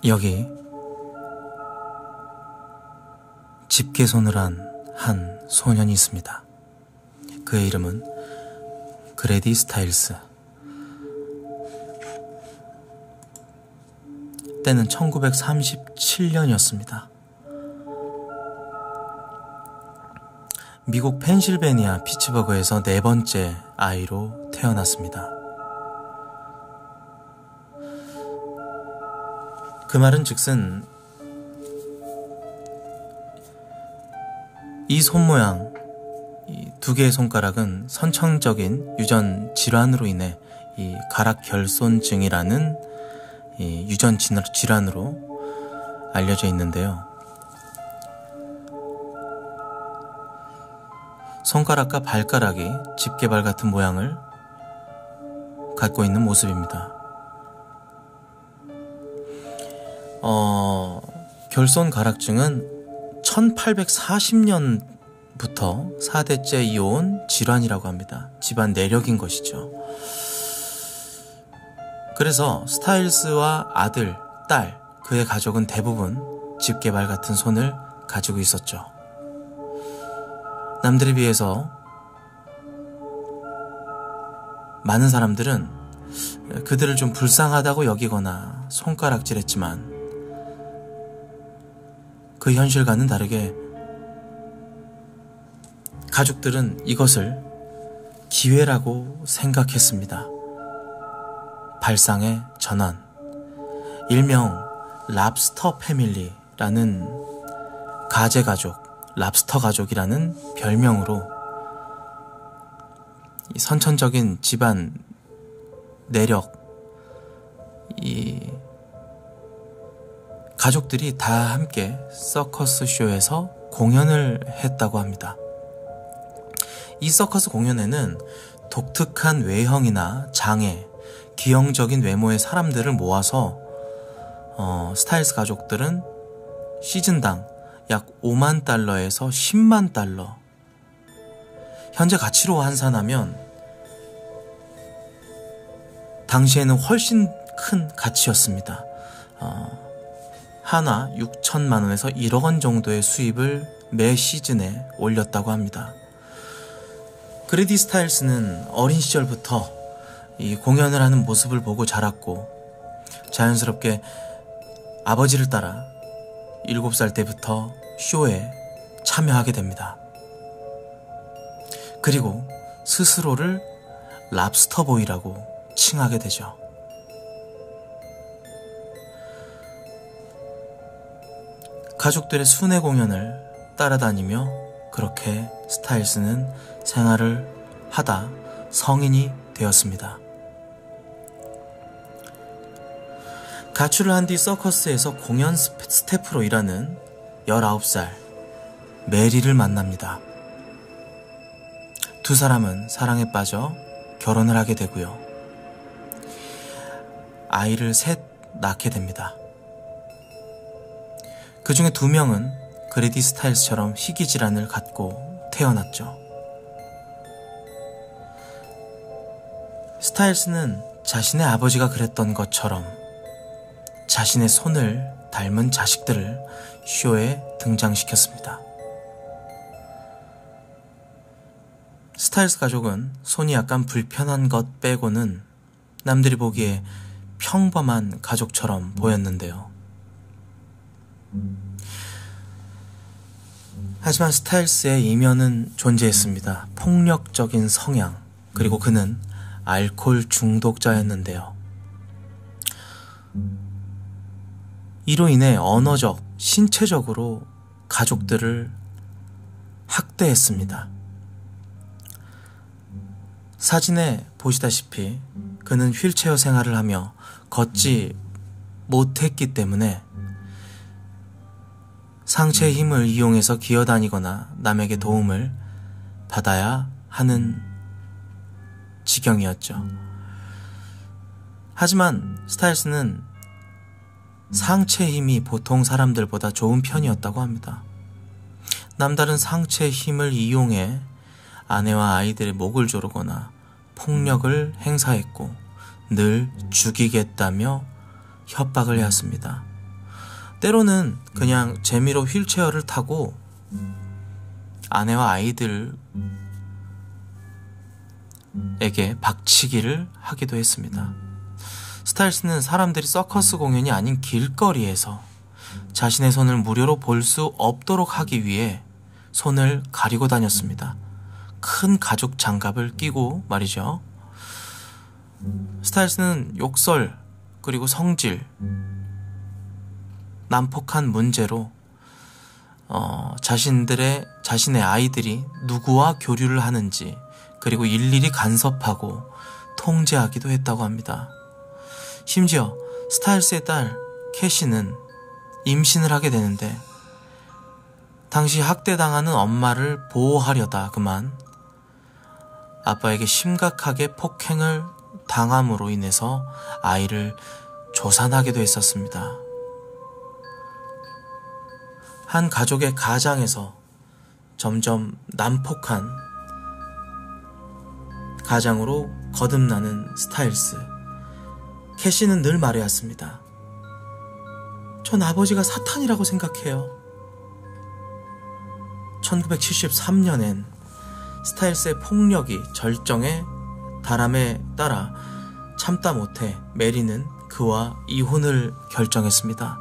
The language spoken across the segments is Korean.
여기 집게손을 한 소년이 있습니다. 그의 이름은 그레디 스타일스. 때는 1937년이었습니다. 미국 펜실베니아 피츠버그에서 네 번째 아이로 태어났습니다. 그 말은 즉슨 이 손모양, 이 두 개의 손가락은 선천적인 유전 질환으로 인해 이 가락결손증이라는 이 유전 질환으로 알려져 있는데요. 손가락과 발가락이 집게발 같은 모양을 갖고 있는 모습입니다. 결손가락증은 1840년부터 4대째 이어온 질환이라고 합니다. 집안 내력인 것이죠. 그래서 스타일스와 아들, 딸, 그의 가족은 대부분 집게발 같은 손을 가지고 있었죠. 남들에 비해서 많은 사람들은 그들을 좀 불쌍하다고 여기거나 손가락질했지만 그 현실과는 다르게 가족들은 이것을 기회라고 생각했습니다. 발상의 전환, 일명 랍스터 패밀리라는 가재가족, 랍스터 가족이라는 별명으로 이 선천적인 집안 내력, 이 가족들이 다 함께 서커스 쇼에서 공연을 했다고 합니다. 이 서커스 공연에는 독특한 외형이나 장애, 기형적인 외모의 사람들을 모아서 스타일스 가족들은 시즌당 약 5만 달러에서 10만 달러, 현재 가치로 환산하면 당시에는 훨씬 큰 가치였습니다. 하나 6천만 원에서 1억 원 정도의 수입을 매 시즌에 올렸다고 합니다. 그레디 스타일스는 어린 시절부터 이 공연을 하는 모습을 보고 자랐고 자연스럽게 아버지를 따라 7살 때부터 쇼에 참여하게 됩니다. 그리고 스스로를 랍스터보이라고 칭하게 되죠. 가족들의 순회 공연을 따라다니며 그렇게 스타일스는 생활을 하다 성인이 되었습니다. 가출을 한 뒤 서커스에서 공연 스태프로 일하는 19살 메리를 만납니다. 두 사람은 사랑에 빠져 결혼을 하게 되고요. 아이를 셋 낳게 됩니다. 그 중에 2명은 그레디 스타일스처럼 희귀질환을 갖고 태어났죠. 스타일스는 자신의 아버지가 그랬던 것처럼 자신의 손을 닮은 자식들을 쇼에 등장시켰습니다. 스타일스 가족은 손이 약간 불편한 것 빼고는 남들이 보기에 평범한 가족처럼 보였는데요. 하지만 스타일스의 이면은 존재했습니다. 폭력적인 성향, 그리고 그는 알코올 중독자였는데요. 이로 인해 언어적, 신체적으로 가족들을 학대했습니다. 사진에 보시다시피 그는 휠체어 생활을 하며 걷지 못했기 때문에 상체의 힘을 이용해서 기어다니거나 남에게 도움을 받아야 하는 지경이었죠. 하지만 스타일스는 상체의 힘이 보통 사람들보다 좋은 편이었다고 합니다. 남다른 상체의 힘을 이용해 아내와 아이들의 목을 조르거나 폭력을 행사했고 늘 죽이겠다며 협박을 해왔습니다. 때로는 그냥 재미로 휠체어를 타고 아내와 아이들에게 박치기를 하기도 했습니다. 스타일스는 사람들이 서커스 공연이 아닌 길거리에서 자신의 손을 무료로 볼 수 없도록 하기 위해 손을 가리고 다녔습니다. 큰 가죽 장갑을 끼고 말이죠. 스타일스는 욕설 그리고 성질, 난폭한 문제로 자신의 아이들이 누구와 교류를 하는지 그리고 일일이 간섭하고 통제하기도 했다고 합니다. 심지어 스타일스의 딸 캐시는 임신을 하게 되는데 당시 학대당하는 엄마를 보호하려다 그만 아빠에게 심각하게 폭행을 당함으로 인해서 아이를 조산하기도 했었습니다. 한 가족의 가장에서 점점 난폭한 가장으로 거듭나는 스타일스. 캐시는 늘 말해왔습니다. 전 아버지가 사탄이라고 생각해요. 1973년엔 스타일스의 폭력이 절정에 달함에 따라 참다 못해 메리는 그와 이혼을 결정했습니다.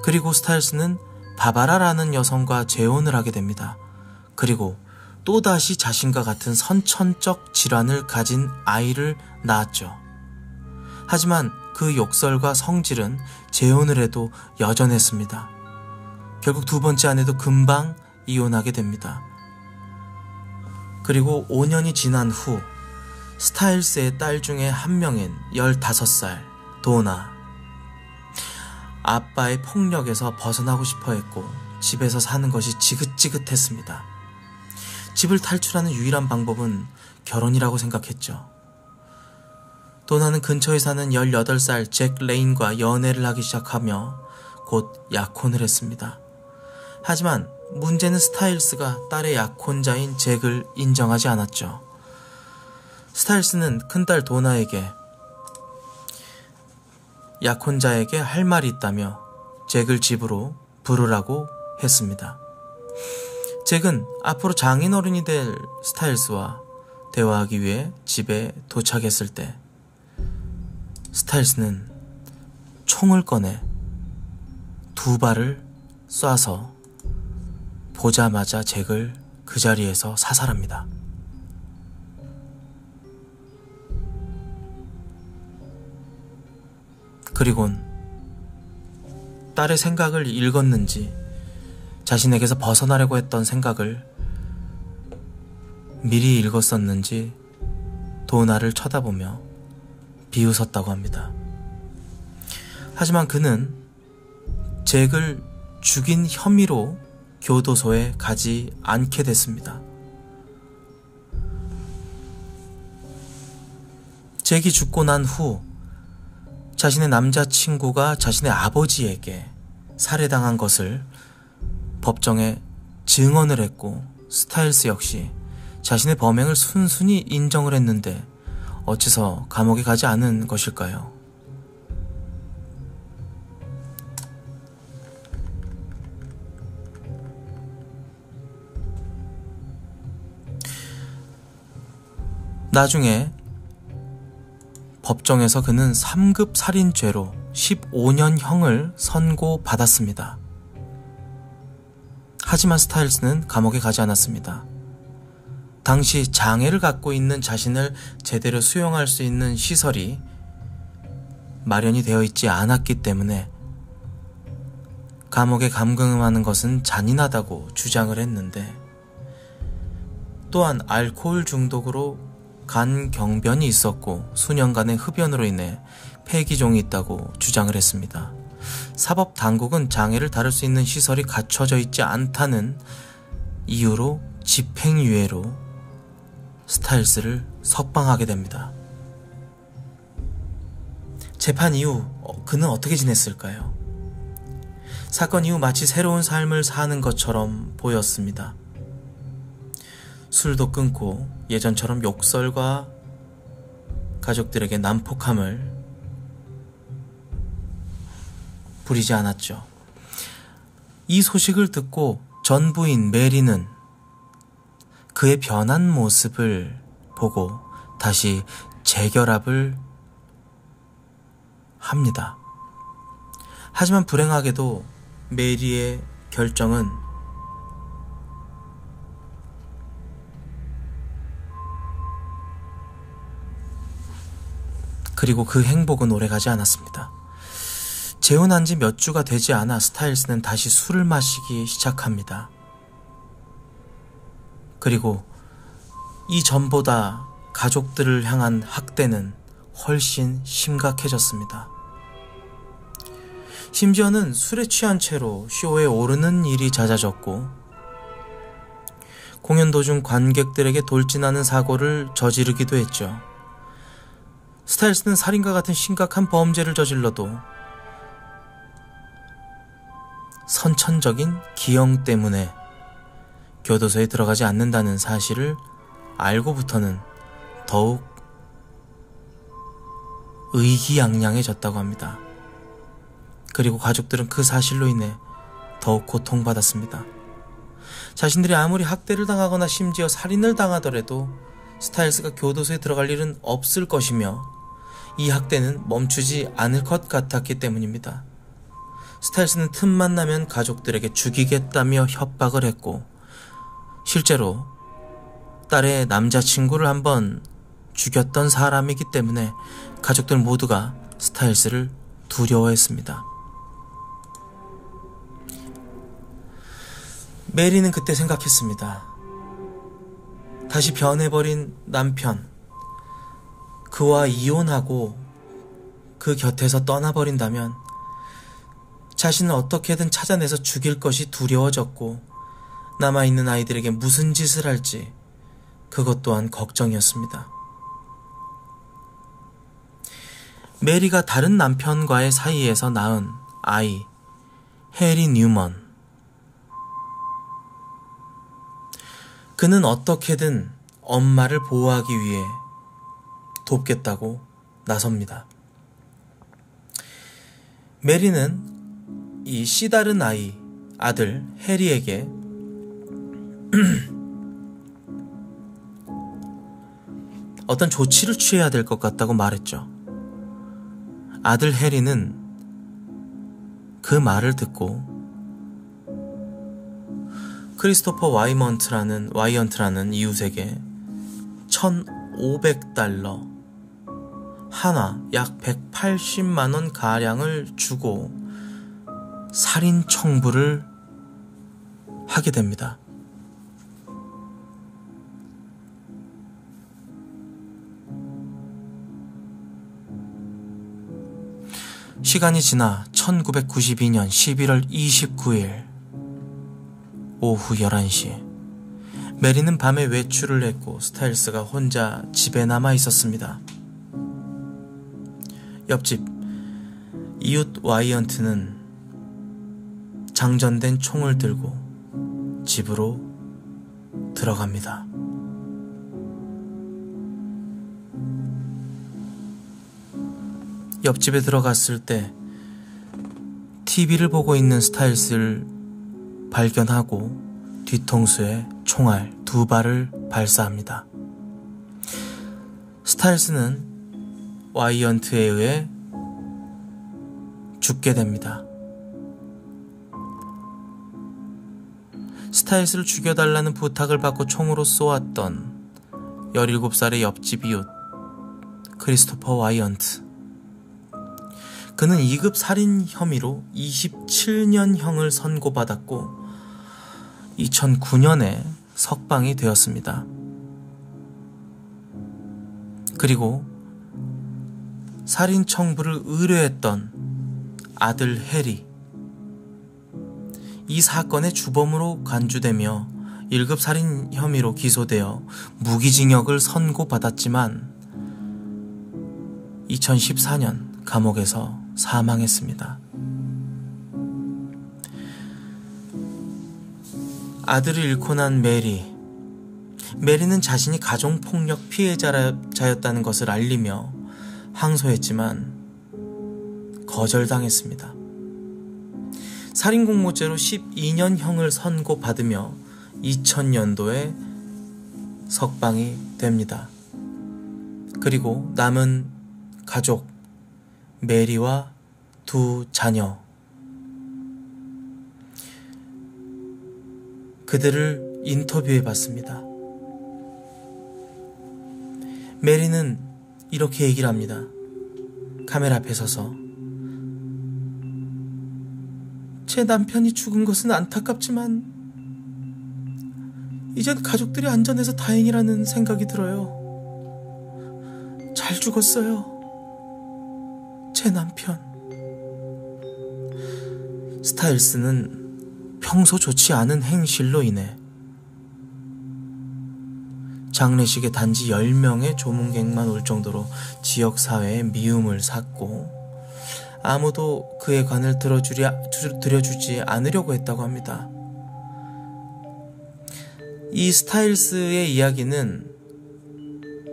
그리고 스타일스는 바바라라는 여성과 재혼을 하게 됩니다. 그리고 또다시 자신과 같은 선천적 질환을 가진 아이를 낳았죠. 하지만 그 욕설과 성질은 재혼을 해도 여전했습니다. 결국 두 번째 아내도 금방 이혼하게 됩니다. 그리고 5년이 지난 후 스타일스의 딸 중에 한 명인 15살 도나. 아빠의 폭력에서 벗어나고 싶어 했고 집에서 사는 것이 지긋지긋했습니다. 집을 탈출하는 유일한 방법은 결혼이라고 생각했죠. 도나는 근처에 사는 18살 잭 레인과 연애를 하기 시작하며 곧 약혼을 했습니다. 하지만 문제는 스타일스가 딸의 약혼자인 잭을 인정하지 않았죠. 스타일스는 큰딸 도나에게 약혼자에게 할 말이 있다며 잭을 집으로 부르라고 했습니다. 잭은 앞으로 장인어른이 될 스타일스와 대화하기 위해 집에 도착했을 때 스타일스는 총을 꺼내 2발을 쏴서 보자마자 잭을 그 자리에서 사살합니다. 그리곤 딸의 생각을 읽었는지 자신에게서 벗어나려고 했던 생각을 미리 읽었었는지 도나를 쳐다보며 비웃었다고 합니다. 하지만 그는 잭을 죽인 혐의로 교도소에 가지 않게 됐습니다. 잭이 죽고 난 후 자신의 남자친구가 자신의 아버지에게 살해당한 것을 법정에 증언을 했고 스타일스 역시 자신의 범행을 순순히 인정을 했는데 어째서 감옥에 가지 않은 것일까요? 나중에 법정에서 그는 3급 살인죄로 15년형을 선고받았습니다. 하지만 스타일스는 감옥에 가지 않았습니다. 당시 장애를 갖고 있는 자신을 제대로 수용할 수 있는 시설이 마련이 되어 있지 않았기 때문에 감옥에 감금하는 것은 잔인하다고 주장을 했는데 또한 알코올 중독으로 간 경변이 있었고 수년간의 흡연으로 인해 폐기종이 있다고 주장을 했습니다. 사법당국은 장애를 다룰 수 있는 시설이 갖춰져 있지 않다는 이유로 집행유예로 스타일스를 석방하게 됩니다. 재판 이후 그는 어떻게 지냈을까요? 사건 이후 마치 새로운 삶을 사는 것처럼 보였습니다. 술도 끊고 예전처럼 욕설과 가족들에게 난폭함을 부리지 않았죠. 이 소식을 듣고 전 부인 메리는 그의 변한 모습을 보고 다시 재결합을 합니다. 하지만 불행하게도 메리의 결정은 그리고 그 행복은 오래가지 않았습니다. 재혼한 지 몇 주가 되지 않아 스타일스는 다시 술을 마시기 시작합니다. 그리고 이전보다 가족들을 향한 학대는 훨씬 심각해졌습니다. 심지어는 술에 취한 채로 쇼에 오르는 일이 잦아졌고 공연 도중 관객들에게 돌진하는 사고를 저지르기도 했죠. 스타일스는 살인과 같은 심각한 범죄를 저질러도 선천적인 기형 때문에 교도소에 들어가지 않는다는 사실을 알고부터는 더욱 의기양양해졌다고 합니다. 그리고 가족들은 그 사실로 인해 더욱 고통받았습니다. 자신들이 아무리 학대를 당하거나 심지어 살인을 당하더라도 스타일스가 교도소에 들어갈 일은 없을 것이며 이 학대는 멈추지 않을 것 같았기 때문입니다. 스타일스는 틈만 나면 가족들에게 죽이겠다며 협박을 했고 실제로 딸의 남자친구를 한번 죽였던 사람이기 때문에 가족들 모두가 스타일스를 두려워했습니다. 메리는 그때 생각했습니다. 다시 변해버린 남편, 그와 이혼하고 그 곁에서 떠나버린다면 자신을 어떻게든 찾아내서 죽일 것이 두려워졌고 남아있는 아이들에게 무슨 짓을 할지 그것 또한 걱정이었습니다. 메리가 다른 남편과의 사이에서 낳은 아이 해리 뉴먼, 그는 어떻게든 엄마를 보호하기 위해 돕겠다고 나섭니다. 메리는 이 씨다른 아들 해리에게 어떤 조치를 취해야 될 것 같다고 말했죠. 아들 해리는 그 말을 듣고 크리스토퍼 와이언트라는 이웃에게 $1,500, 하나 약 180만원 가량을 주고 살인 청부를 하게 됩니다. 시간이 지나 1992년 11월 29일 오후 11시, 메리는 밤에 외출을 했고 스타일스가 혼자 집에 남아 있었습니다. 옆집 이웃 와이언트는 장전된 총을 들고 집으로 들어갑니다. 옆집에 들어갔을 때 TV를 보고 있는 스타일스를 발견하고 뒤통수에 총알 2발을 발사합니다. 스타일스는 와이언트에 의해 죽게 됩니다. 스타일스를 죽여달라는 부탁을 받고 총으로 쏘았던 17살의 옆집 이웃 크리스토퍼 와이언트, 그는 2급 살인 혐의로 27년형을 선고받았고 2009년에 석방이 되었습니다. 그리고 살인 청부를 의뢰했던 아들 해리, 이 사건의 주범으로 간주되며 1급 살인 혐의로 기소되어 무기징역을 선고받았지만 2014년 감옥에서 사망했습니다. 아들을 잃고 난 메리는 자신이 가정폭력 피해자였다는 것을 알리며 항소했지만 거절당했습니다. 살인공모죄로 12년형을 선고받으며 2000년도에 석방이 됩니다. 그리고 남은 가족, 메리와 두 자녀, 그들을 인터뷰해 봤습니다. 메리는 이렇게 얘기를 합니다. 카메라 앞에 서서 제 남편이 죽은 것은 안타깝지만 이젠 가족들이 안전해서 다행이라는 생각이 들어요. 잘 죽었어요. 제 남편. 스타일스는 평소 좋지 않은 행실로 인해 장례식에 단지 10명의 조문객만 올 정도로 지역사회에 미움을 샀고 아무도 그의 관을 들여주지 않으려고 했다고 합니다. 이 스타일스의 이야기는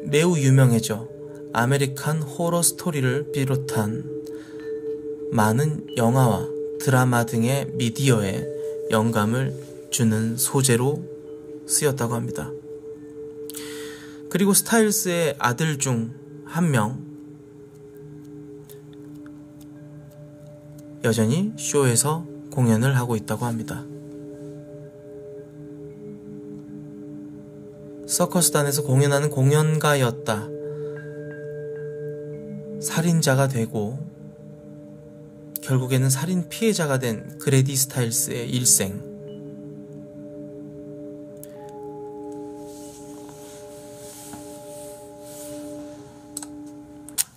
매우 유명해져 아메리칸 호러 스토리를 비롯한 많은 영화와 드라마 등의 미디어에 영감을 주는 소재로 쓰였다고 합니다. 그리고 스타일스의 아들 중 한 명, 여전히 쇼에서 공연을 하고 있다고 합니다. 서커스단에서 공연하는 공연가였다. 살인자가 되고 결국에는 살인 피해자가 된 그레디 스타일스의 일생.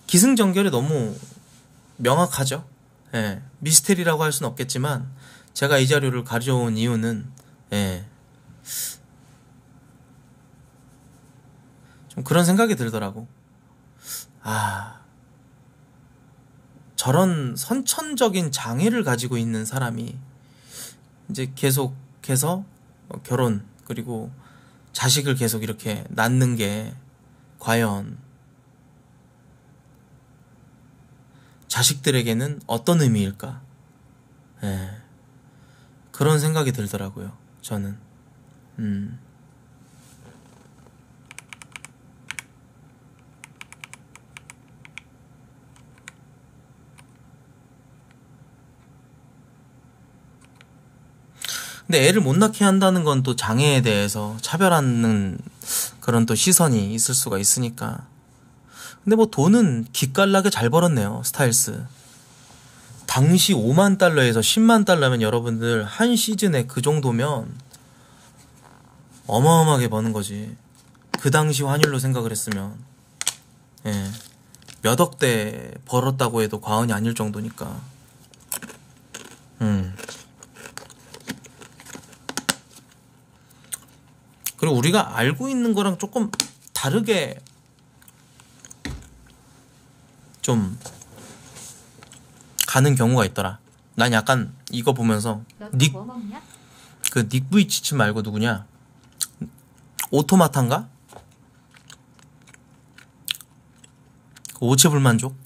기승전결이 너무 명확하죠. 예, 미스테리라고 할 수는 없겠지만 제가 이 자료를 가져온 이유는 좀 그런 생각이 들더라고. 저런 선천적인 장애를 가지고 있는 사람이 이제 계속해서 결혼 그리고 자식을 계속 이렇게 낳는 게 과연 자식들에게는 어떤 의미일까? 그런 생각이 들더라고요, 저는. 근데 애를 못 낳게 한다는 건 또 장애에 대해서 차별하는 그런 또 시선이 있을 수가 있으니까. 근데 뭐 돈은 기깔나게 잘 벌었네요, 스타일스. 당시 5만 달러에서 10만 달러면 여러분들 한 시즌에 그 정도면 어마어마하게 버는 거지. 그 당시 환율로 생각을 했으면 몇 억대 벌었다고 해도 과언이 아닐 정도니까. 그리고 우리가 알고 있는 거랑 조금 다르게 좀 가는 경우가 있더라. 난 약간 이거 보면서 닉 부이치치 말고 누구냐? 오토마탄가? 오체불만족?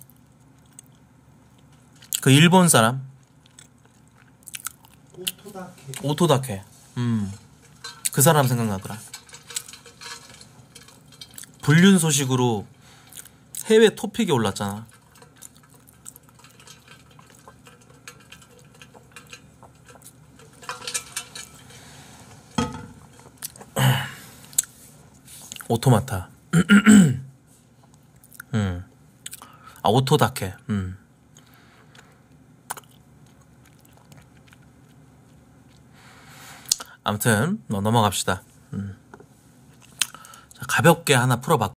그 일본 사람? 오토다케. 그 사람 생각나더라. 불륜 소식으로 해외 토픽에 올랐잖아. 오토마타. 오토다케. 아무튼 넘어갑시다. 자, 가볍게 하나 풀어봤고